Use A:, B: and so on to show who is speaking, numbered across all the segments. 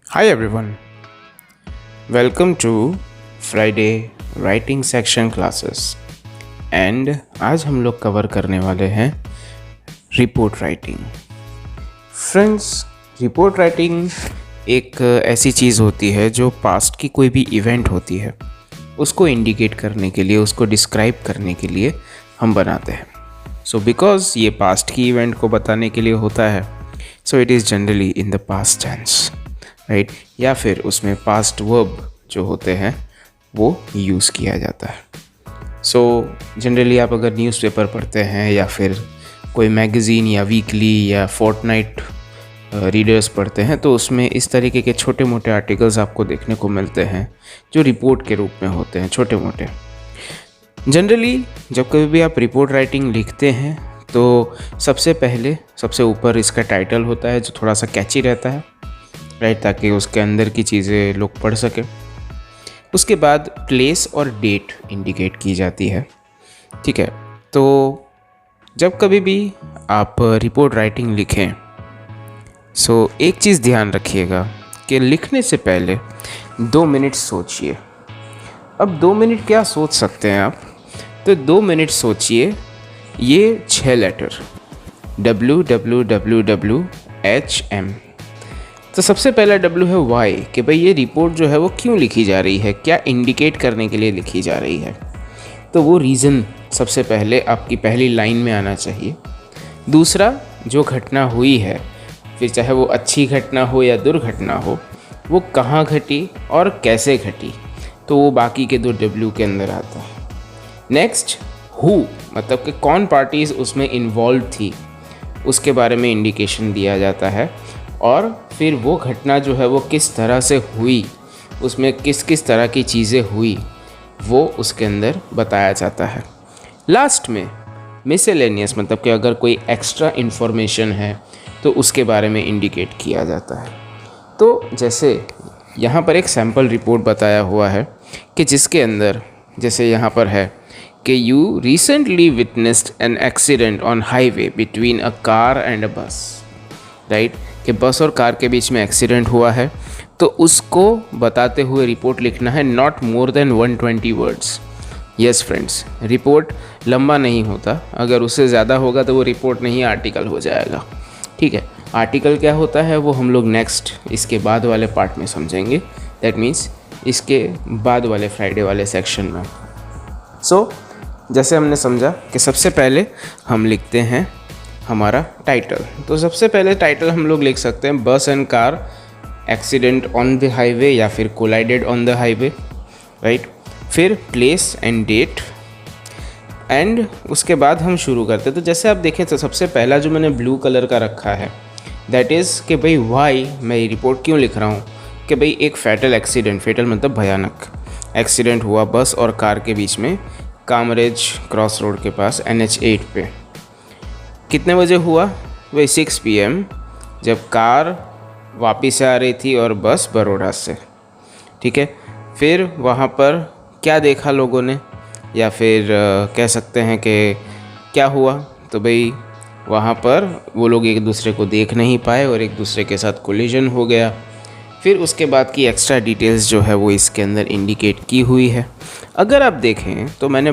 A: Hi everyone, welcome to Friday writing section classes and आज हम लोग कवर करने वाले हैं report writing. Friends, report writing एक ऐसी चीज़ होती है जो पास्ट की कोई भी इवेंट होती है उसको इंडिकेट करने के लिए, उसको डिस्क्राइब करने के लिए हम बनाते हैं। सो बिकॉज ये पास्ट की इवेंट को बताने के लिए होता है, so it is generally in the past tense, right, या फिर उसमें पास्ट वर्ब जो होते हैं वो यूज़ किया जाता है। सो जनरली आप अगर न्यूज़पेपर पढ़ते हैं या फिर कोई मैगज़ीन या वीकली या फोर्टनाइट रीडर्स पढ़ते हैं तो उसमें इस तरीके के छोटे मोटे आर्टिकल्स आपको देखने को मिलते हैं जो रिपोर्ट के रूप में होते हैं, छोटे मोटे। जनरली जब कभी भी आप रिपोर्ट राइटिंग लिखते हैं तो सबसे पहले सबसे ऊपर इसका टाइटल होता है जो थोड़ा सा कैची रहता है, राइट, ताकि उसके अंदर की चीज़ें लोग पढ़ सकें। उसके बाद प्लेस और डेट इंडिकेट की जाती है, ठीक है। तो जब कभी भी आप रिपोर्ट राइटिंग लिखें, सो एक चीज़ ध्यान रखिएगा कि लिखने से पहले 2 मिनट सोचिए। अब 2 मिनट क्या सोच सकते हैं आप, तो 2 मिनट सोचिए ये 6 लेटर WWWWHM। तो सबसे पहला W है वाई, कि भाई ये रिपोर्ट जो है वो क्यों लिखी जा रही है, क्या इंडिकेट करने के लिए लिखी जा रही है। तो वो रीज़न सबसे पहले आपकी पहली लाइन में आना चाहिए। दूसरा, जो घटना हुई है, फिर चाहे वो अच्छी घटना हो या दुर्घटना हो, वो कहाँ घटी और कैसे घटी, तो वो बाकी के 2 W के अंदर आता है। नेक्स्ट, हु, मतलब कि कौन पार्टीज़ उसमें इन्वॉल्व थी, उसके बारे में इंडिकेशन दिया जाता है। और फिर वो घटना जो है वो किस तरह से हुई, उसमें किस किस तरह की चीज़ें हुई, वो उसके अंदर बताया जाता है। लास्ट में मिसलेनियस, मतलब कि अगर कोई एक्स्ट्रा इन्फॉर्मेशन है तो उसके बारे में इंडिकेट किया जाता है। तो जैसे यहाँ पर एक सैम्पल रिपोर्ट बताया हुआ है कि जिसके अंदर जैसे यहाँ पर है कि you recently witnessed an accident on highway between a car and अ बस, राइट, कि बस और कार के बीच में एक्सीडेंट हुआ है। तो उसको बताते हुए रिपोर्ट लिखना है not more than 120 words. Yes friends, report लंबा नहीं होता, अगर उससे ज़्यादा होगा तो वो रिपोर्ट नहीं, आर्टिकल हो जाएगा, ठीक है। आर्टिकल क्या होता है वो हम लोग नेक्स्ट इसके बाद वाले पार्ट में समझेंगे, दैट मीन्स इसके बाद वाले फ्राइडे वाले सेक्शन में। सो जैसे हमने समझा कि सबसे पहले हम लिखते हैं हमारा टाइटल। तो सबसे पहले टाइटल हम लोग लिख सकते हैं बस and car accident on the highway या फिर collided on the highway, right. फिर प्लेस एंड डेट, एंड उसके बाद हम शुरू करते हैं। तो जैसे आप देखें तो सबसे पहला जो मैंने ब्लू कलर का रखा है दैट इज़ कि भाई वाई, मैं ये रिपोर्ट क्यों लिख रहा हूँ, कि भाई एक फैटल एक्सीडेंट, फैटल मतलब भयानक एक्सीडेंट हुआ बस और कार के बीच में कामरेज क्रॉस रोड के पास NH8 पे। कितने बजे हुआ, वही 6 PM, जब कार वापस आ रही थी और बस बड़ौदा से, ठीक है। फिर वहाँ पर क्या देखा लोगों ने, या फिर कह सकते हैं कि क्या हुआ, तो भाई वहाँ पर वो लोग एक दूसरे को देख नहीं पाए और एक दूसरे के साथ कोलिजन हो गया। फिर उसके बाद की एक्स्ट्रा डिटेल्स जो है वो इसके अंदर इंडिकेट की हुई है। अगर आप देखें तो मैंने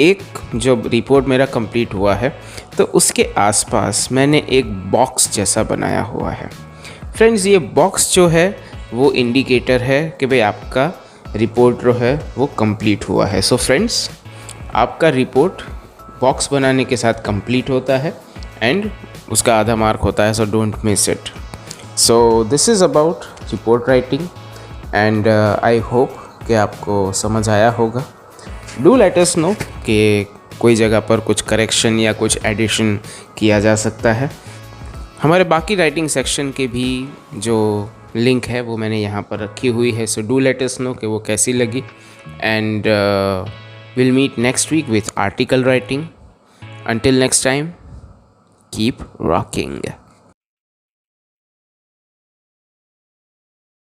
A: एक जब रिपोर्ट मेरा कंप्लीट हुआ है तो उसके आसपास मैंने एक बॉक्स जैसा बनाया हुआ है। फ्रेंड्स, ये बॉक्स जो है वो इंडिकेटर है कि भाई आपका रिपोर्ट जो है वो कंप्लीट हुआ है। सो फ्रेंड्स, आपका रिपोर्ट बॉक्स बनाने के साथ कंप्लीट होता है एंड उसका आधा मार्क होता है, so don't miss it. So this is about report writing and I hope कि आपको समझ आया होगा। डू लेट अस नो कि कोई जगह पर कुछ करेक्शन या कुछ एडिशन किया जा सकता है। हमारे बाकी राइटिंग सेक्शन के भी जो लिंक है वो मैंने यहाँ पर रखी हुई है, so do let us know कि वो कैसी लगी। And will meet next week with article writing. Until next time, keep rocking.